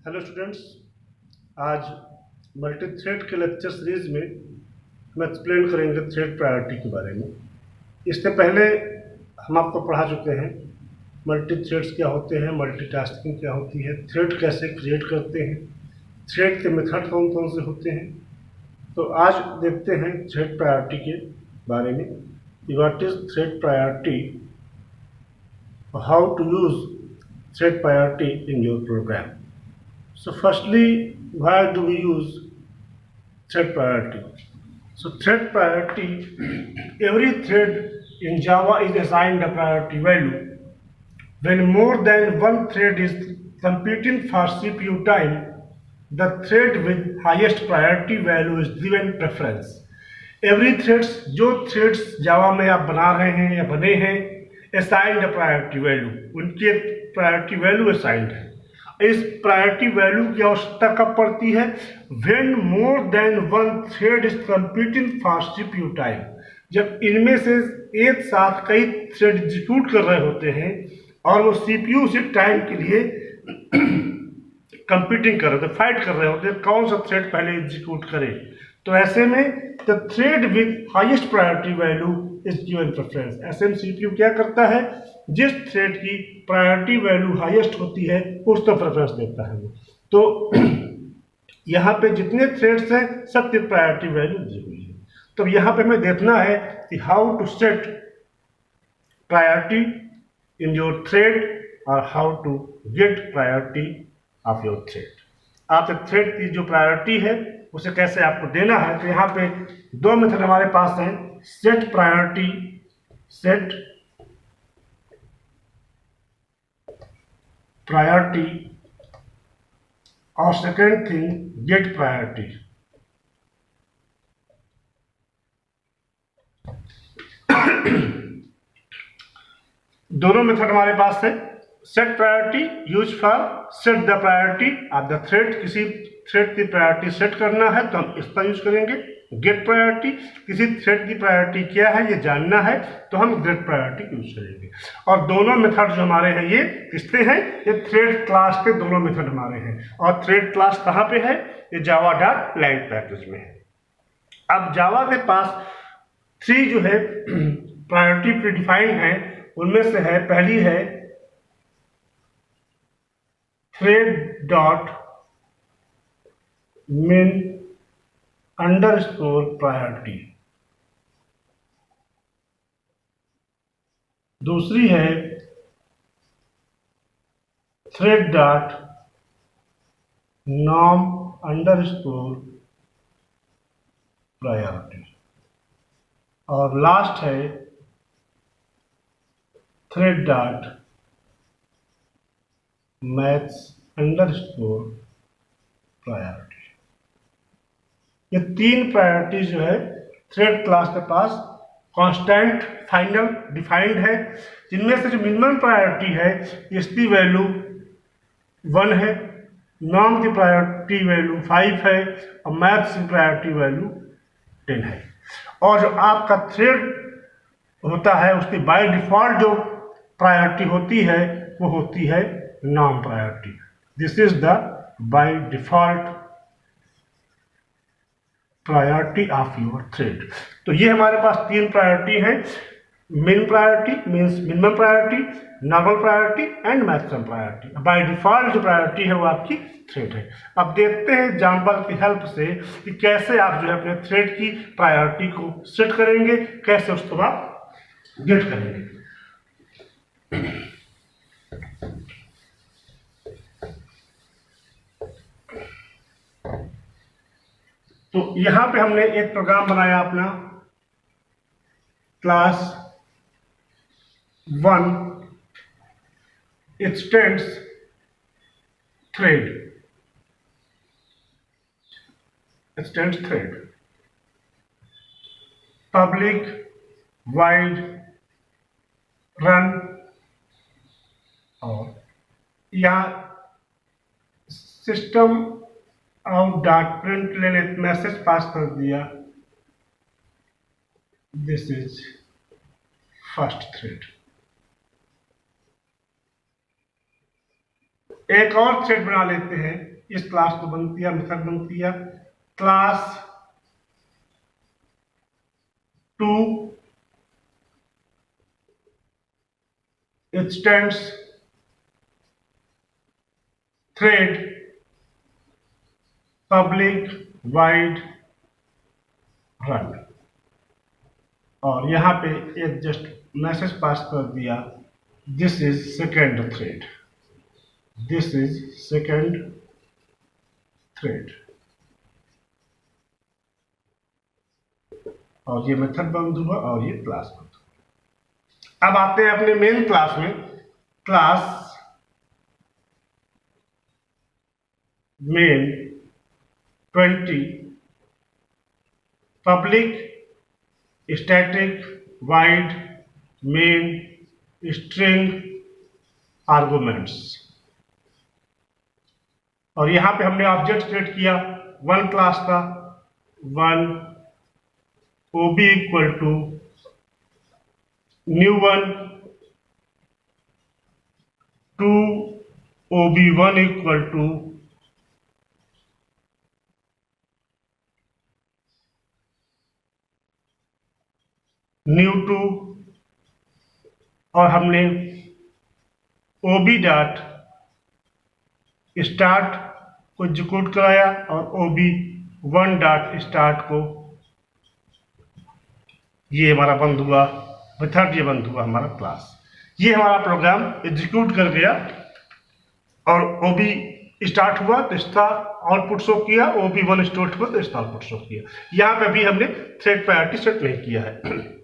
Hello students. आज multi thread के lecture series में हम एक्सप्लेन करेंगे थ्रेड प्रायोरिटी के बारे में। इससे पहले हम आपको पढ़ा चुके हैं मल्टी थ्रेड्स क्या होते हैं, मल्टीटास्किंग क्या होती है, थ्रेड कैसे क्रिएट करते हैं, थ्रेड के मेथड कौन कौन से होते हैं। तो आज देखते हैं थ्रेड प्रायोरिटी के बारे में। What is thread priority, how to use thread priority in your program. So firstly, why do we use thread priority? So thread priority, every thread in Java is assigned a priority value. When more than one thread is competing for CPU time, the thread with highest priority value is given preference. Every threads, जो threads Java में आप बना रहे हैं या बने हैं, assigned a priority value, उनकी priority value assigned है। इस प्रायोरिटी वैल्यू की आवश्यकता कब पड़ती है? When more than one thread is competing for CPU time, जब इनमें से एक साथ कई थ्रेड एग्जीक्यूट कर रहे होते हैं और वो सीपीयू से टाइम के लिए कंपीटिंग कर रहे होते, फाइट कर रहे होते हैं कौन सा थ्रेड पहले एग्जीक्यूट करे। तो ऐसे में the thread with highest priority value is given preference. ऐसे में सीपीयू क्या करता है, जिस थ्रेड की प्रायोरिटी वैल्यू हाईएस्ट होती है उसको प्रेफरेंस देता है वो। तो यहाँ पे जितने थ्रेड्स हैं सबकी प्रायोरिटी वैल्यू दी हुई है। तो यहाँ पे हमें देखना है कि how to set priority in your thread और how to get priority of your thread. आप थ्रेड की जो प्रायोरिटी है उसे कैसे आपको देना है। तो यहाँ पे दो मेथड हमारे पास हैं, सेट प्रायोरिटी, सेट प्रायोरिटी, और सेकेंड थिंग गेट प्रायोरिटी। दोनों मेथड हमारे पास है। Set priority use for set the priority of the thread, किसी थ्रेड की प्रायोरिटी सेट करना है तो हम इसका यूज करेंगे। गेट प्रायोरिटी, किसी थ्रेड की प्रायोरिटी क्या है ये जानना है तो हम गेट प्रायोरिटी यूज करेंगे। और दोनों मेथड जो हमारे हैं ये किसके हैं, ये थ्रेड क्लास के दोनों मेथड हमारे हैं। और थ्रेड क्लास कहाँ पे है, ये java.lang पैकेज में है। अब जावा के पास 3 जो है प्रायोरिटी प्रीडिफाइंड है, उनमें से है, पहली है thread dot min underscore priority, दूसरी है thread dot norm underscore priority, और लास्ट है thread dot maths underscore priority. ये 3 प्रायोरिटी जो है थ्रेड क्लास के पास कांस्टेंट फाइनल डिफाइंड है, जिनमें से जो मिनिमम प्रायोरिटी है इसकी वैल्यू 1 है, नॉर्म की प्रायोरिटी वैल्यू 5 है और मैथ्स की प्रायोरिटी वैल्यू 10 है। और जो आपका थ्रेड होता है उसकी बाय डिफॉल्ट जो प्रायोरिटी होती है वो होती है norm priority. This is the by default priority of your thread. तो ये हमारे पास 3 प्रायोरिटी है, मिन priority means minimum priority, normal priority and maximum priority. By default जो प्रायोरिटी है वो आपकी थ्रेड है। अब देखते हैं एग्जाम्पल की हेल्प से कि कैसे आप जो है अपने थ्रेड की प्रायोरिटी को सेट करेंगे, कैसे उसको आप गेट करेंगे। तो यहां पे हमने एक प्रोग्राम बनाया अपना class 1 x tends thread, x tends thread public wide run, और यहाँ सिस्टम आउट डॉट प्रिंटलन एक मैसेज पास कर दिया, दिस इज फर्स्ट थ्रेड। एक और थ्रेड बना लेते हैं, इस क्लास को बंद किया, मेथड बंद किया, class to instance thread public wide run, और यहाँ पे एक जस्ट मैसेज पास कर दिया, this is second thread, this is second thread, और ये मेथड बंद हुआ और ये क्लास बंद हुआ। अब आते हैं अपने मेन क्लास में, class main 20 public static void main string arguments, और यहां पे हमने ऑब्जेक्ट क्रिएट किया वन क्लास का, one ob equal to new one, two ob one equal to new two, और हमने ओबी डॉट स्टार्ट को एग्जीक्यूट कराया और ओबी वन डॉट स्टार्ट को, ये हमारा बंद हुआ मेथड, ये बंद हुआ हमारा क्लास। ये हमारा प्रोग्राम एग्जीक्यूट कर गया और ओबी स्टार्ट हुआ तो इसका आउटपुट शो किया, ओबी वन स्टार्ट हुआ तो इसका आउटपुट शो किया। यहाँ पे अभी हमने थ्रेड प्रायोरिटी सेट नहीं किया है।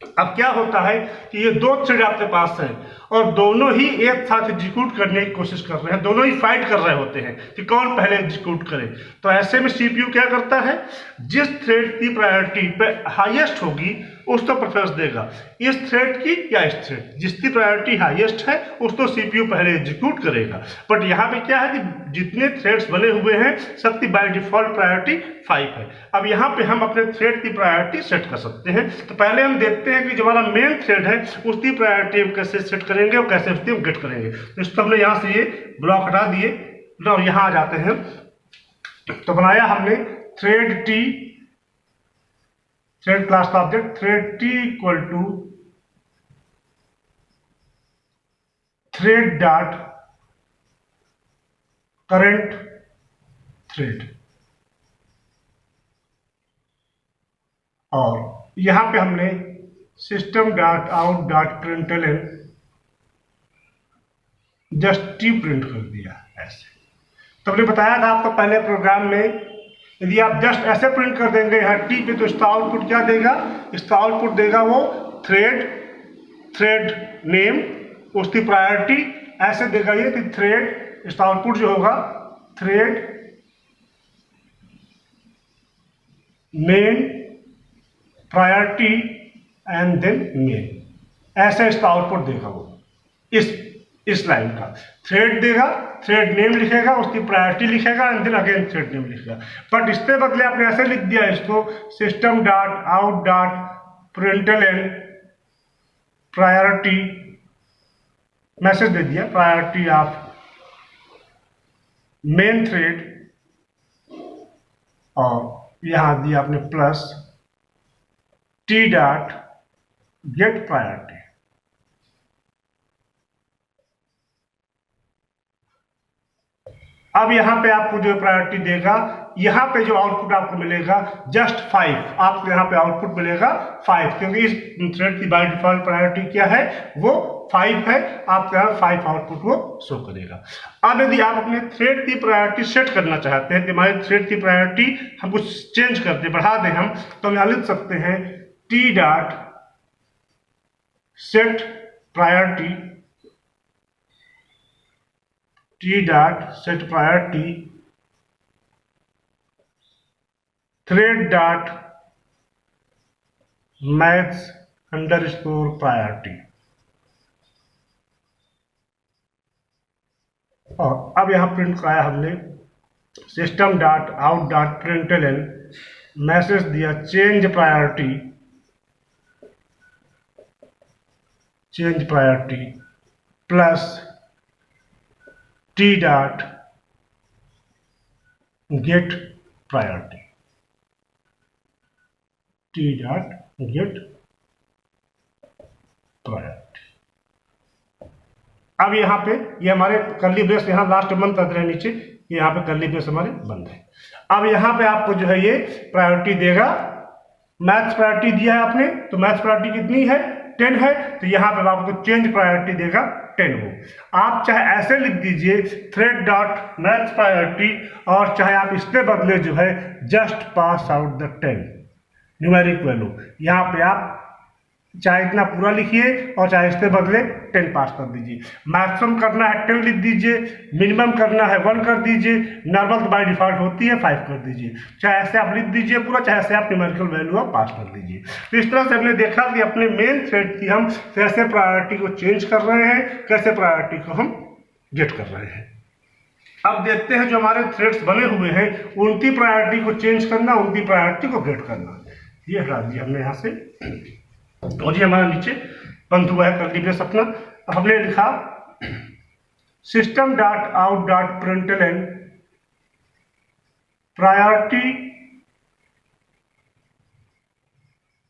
अब क्या होता है कि ये दो थ्रेड आपके पास हैं और दोनों ही एक साथ एग्जीक्यूट करने की कोशिश कर रहे हैं, दोनों ही फाइट कर रहे होते हैं कि कौन पहले एग्जीक्यूट करे। तो ऐसे में सीपीयू क्या करता है, जिस थ्रेड की प्रायोरिटी पे हाईएस्ट होगी उसको प्रेफरेंस देगा, इस थ्रेड की या इस थ्रेड, जिसकी प्रायोरिटी हाईएस्ट है उसको सीपीयू पहले एग्जीक्यूट करेगा। बट यहाँ पे क्या है कि जितने थ्रेड्स बने हुए हैं सबकी बाय डिफॉल्ट प्रायोरिटी 5 है। अब यहाँ पे हम अपने थ्रेड की प्रायोरिटी सेट कर सकते हैं। तो पहले हम देखते हैं कि जो हमारा मेन थ्रेड है उसकी प्रायोरिटी हम कैसे सेट करेंगे और कैसे उसकी हम गेट करेंगे। तो इसको हमने यहाँ से ये ब्लॉक हटा दिए और यहाँ आ जाते हैं। तो बनाया हमने थ्रेड टी, थ्रेड क्लास का object thread T equal to thread dot current thread, और यहां पे हमने system dot out dot println just T print कर दिया ऐसे। तो हमने बताया था आपको पहले प्रोग्राम में, यदि आप जस्ट ऐसे प्रिंट कर देंगे यहाँ टी पे तो इसका आउटपुट क्या देगा, इसका आउटपुट देगा वो थ्रेड, थ्रेड नेम, उसकी प्रायोरिटी ऐसे देगा ये कि थ्रेड, इसका आउटपुट जो होगा thread main priority and then main, ऐसे इसका आउटपुट देगा वो इस लाइन का। थ्रेड देगा, थ्रेड नेम लिखेगा, उसकी प्रायोरिटी लिखेगा and then again thread name लिखेगा। बट इसके बदले आपने ऐसे लिख दिया इसको, system dot out dot println priority, message दे दिया प्रायोरिटी ऑफ मेन थ्रेड, और यहां दिया आपने plus T dot get priority. अब यहाँ पे आपको जो प्रायोरिटी देगा, यहाँ पे जो आउटपुट आपको मिलेगा जस्ट 5, आपको यहाँ पे आउटपुट मिलेगा 5, क्योंकि इस थ्रेड की बाय डिफॉल्ट प्रायोरिटी क्या है, वो 5 है। आपको यहाँ 5 आउटपुट वो शो करेगा। अब यदि आप अपने थ्रेड की प्रायोरिटी सेट करना चाहते हैं कि हमारे थ्रेड की प्रायोरिटी हम कुछ चेंज करते बढ़ा दें हम, तो हम यहाँ लिख सकते हैं T dot set priority, T dot set priority thread dot max underscore priority. और अब यहां प्रिंट कराया हमने system dot out dot println, message दिया change priority, change priority plus T dot get priority, T dot get priority. अब यहाँ पे ये हमारे कर्ली ब्रेस यहाँ लास्ट बंद कर रहे हैं नीचे, यहाँ पे कर्ली ब्रेस हमारे बंद है। अब यहाँ पे आपको जो है ये प्रायोरिटी देगा, मैथ्स प्रायोरिटी दिया है आपने, तो मैथ्स प्रायोरिटी कितनी है 10 है, तो यहाँ पे आपको चेंज प्रायोरिटी देगा 10 हो। आप चाहे ऐसे लिख दीजिए थ्रेड डॉट मैथ्स प्रायोरिटी, और चाहे आप इसके बदले जो है just pass out the 10 numeric value, यहाँ पे आप चाहे इतना पूरा लिखिए और चाहे इसके बदले 10 पास कर दीजिए। मैक्सिमम करना है 10 लिख दीजिए, मिनिमम करना है 1 कर दीजिए, नॉर्मल तो बाय डिफॉल्ट होती है 5 कर दीजिए। चाहे ऐसे आप लिख दीजिए पूरा, चाहे ऐसे आप न्यूमेरिकल वैल्यू आप पास कर दीजिए। तो इस तरह से हमने देखा कि अपने मेन थ्रेड की हम कैसे प्रायोरिटी को चेंज कर रहे हैं, कैसे प्रायोरिटी को हम गेट कर रहे हैं। अब देखते हैं जो हमारे थ्रेड्स बने हुए हैं उनकी प्रायोरिटी को चेंज करना, उनकी प्रायोरिटी को गेट करना। ये हटा दिया हमने यहाँ से, और ये हमारा नीचे बंद हुआ है कर्ली ब्रेस अपना। हमने लिखा system dot out dot println priority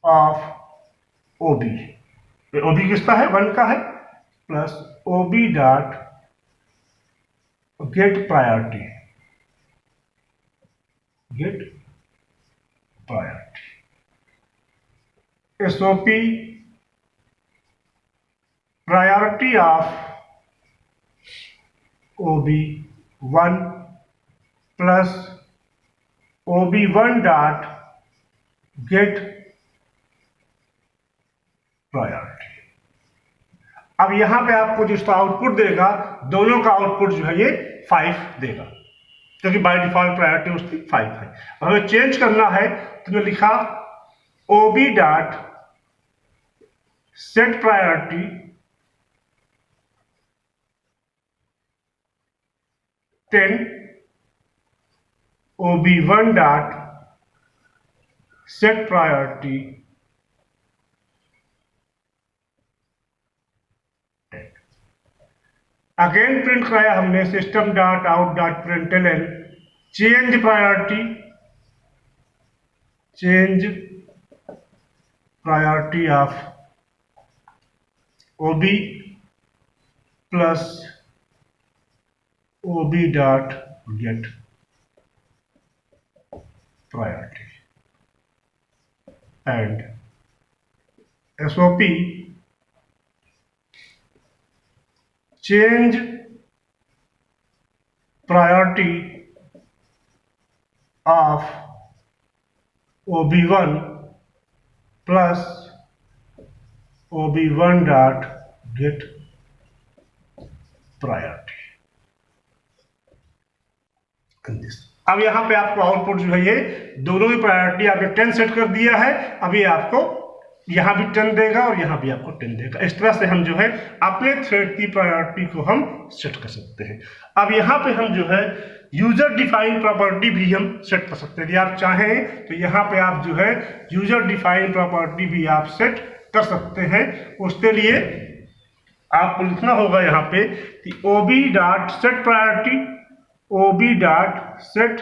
of OB, OB किसका है 1 का है, plus OB dot get priority, get priority SOP priority of OB1 plus OB1 dot get priority. अब यहां पे आपको जिसका आउटपुट देगा, दोनों का आउटपुट जो है ये 5 देगा, क्योंकि बाय डिफॉल्ट प्रायोरिटी उसकी 5 है। हमें चेंज करना है तो मैं लिखा OB dot set priority ten, OB1 dot set priority 10। Again print कराया हमने system dot out dot println change priority, change priority of OB plus OB dot get priority and SOP change priority of OB1 plus OB1 dot get priority. अब यहां पे आपको output जो है ये दोनों की प्रायोरिटी आपने 10 सेट कर दिया है, अभी आपको यहां भी 10 देगा और यहां भी आपको 10 देगा। इस तरह से हम जो है अपने थ्रेड की प्रायोरिटी को हम सेट कर सकते हैं। अब यहां पे हम जो है यूजर डिफाइन प्रॉपर्टी भी हम सेट कर सकते हैं। यदि आप चाहें तो यहाँ पे आप जो है यूजर डिफाइन प्रॉपर्टी भी आप सेट कर सकते हैं। उसके लिए आपको लिखना होगा यहाँ पे कि OB dot set priority, OB dot set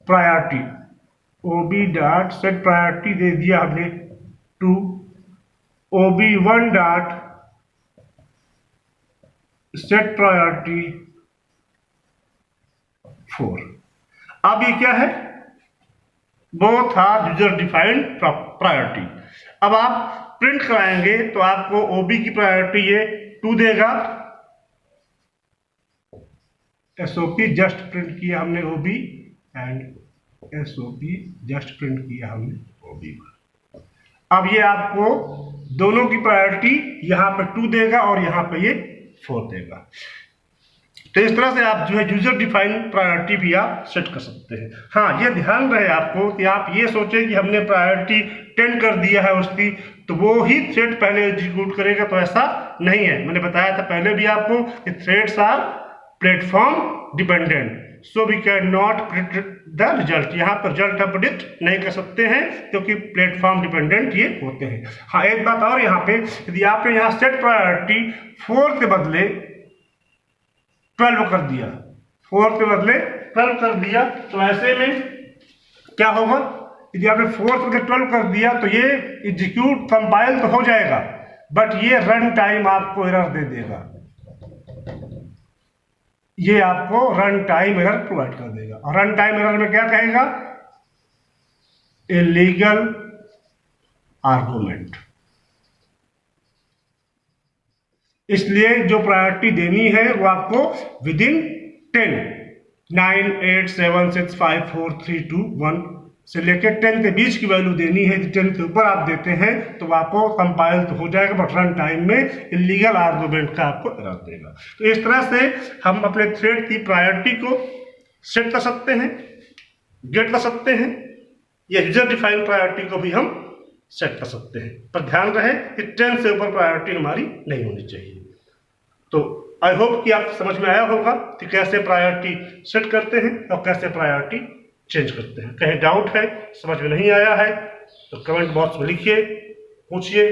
priority, OB dot set priority दे दिया हमने 2, OB1 डॉट सेट प्रायोरिटी 4। अब ये क्या है, both are user defined priority. अब आप प्रिंट कराएंगे तो आपको OB की प्रायोरिटी ये 2 देगा, SOP जस्ट प्रिंट किया हमने OB and SOP just print किया हमने OB1। अब ये आपको दोनों की प्रायोरिटी यहाँ पे 2 देगा और यहाँ पे ये 4 देगा। तो इस तरह से आप जो है यूजर डिफाइन प्रायोरिटी भी आप सेट कर सकते हैं। हाँ, ये ध्यान रहे आपको कि आप ये सोचें कि हमने प्रायोरिटी 10 कर दिया है उसकी तो वो ही थ्रेड पहले एग्जीक्यूट करेगा, तो ऐसा नहीं है। मैंने बताया था पहले भी आपको कि threads are platform dependent, so we can not predict the result. यहाँ पर रिजल्ट हम प्रिडिक्ट नहीं कर सकते हैं क्योंकि प्लेटफॉर्म डिपेंडेंट ये होते हैं। हाँ, एक बात और यहाँ पे, यदि आपने यहाँ सेट प्रायोरिटी 4 के बदले 12 कर दिया, 4 के बदले 12 कर दिया, तो ऐसे में क्या होगा, यदि आपने 4 के बदले 12 कर दिया तो ये एग्जीक्यूट कंपाइल तो हो जाएगा, बट ये रन टाइम आपको एरर दे देगा, ये आपको रन टाइम एरर प्रोवाइड कर देगा। और रन टाइम एरर में क्या कहेगा, इलीगल आर्गुमेंट। इसलिए जो प्रायोरिटी देनी है वो आपको विदिन 10, 9, 8, 7, 6, 5, 4, 3, 2, 1 से लेकर 10 के बीच की वैल्यू देनी है। 10 के ऊपर आप देते हैं तो आपको कंपाइल तो हो जाएगा, बट रन टाइम में इलीगल आर्गुमेंट का आपको एरर देगा। तो इस तरह से हम अपने थ्रेड की प्रायोरिटी को सेट कर सकते हैं, गेट कर सकते हैं, या यूजर डिफाइंड प्रायोरिटी को भी हम सेट कर सकते हैं, पर ध्यान रहे कि 10 से ऊपर प्रायोरिटी हमारी नहीं होनी चाहिए। तो आई होप कि आप समझ में आया होगा कि कैसे प्रायोरिटी सेट करते हैं और कैसे प्रायोरिटी चेंज करते हैं। कहीं डाउट है, समझ में नहीं आया है तो कमेंट बॉक्स में लिखिए, पूछिए।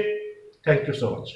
Thank you so much.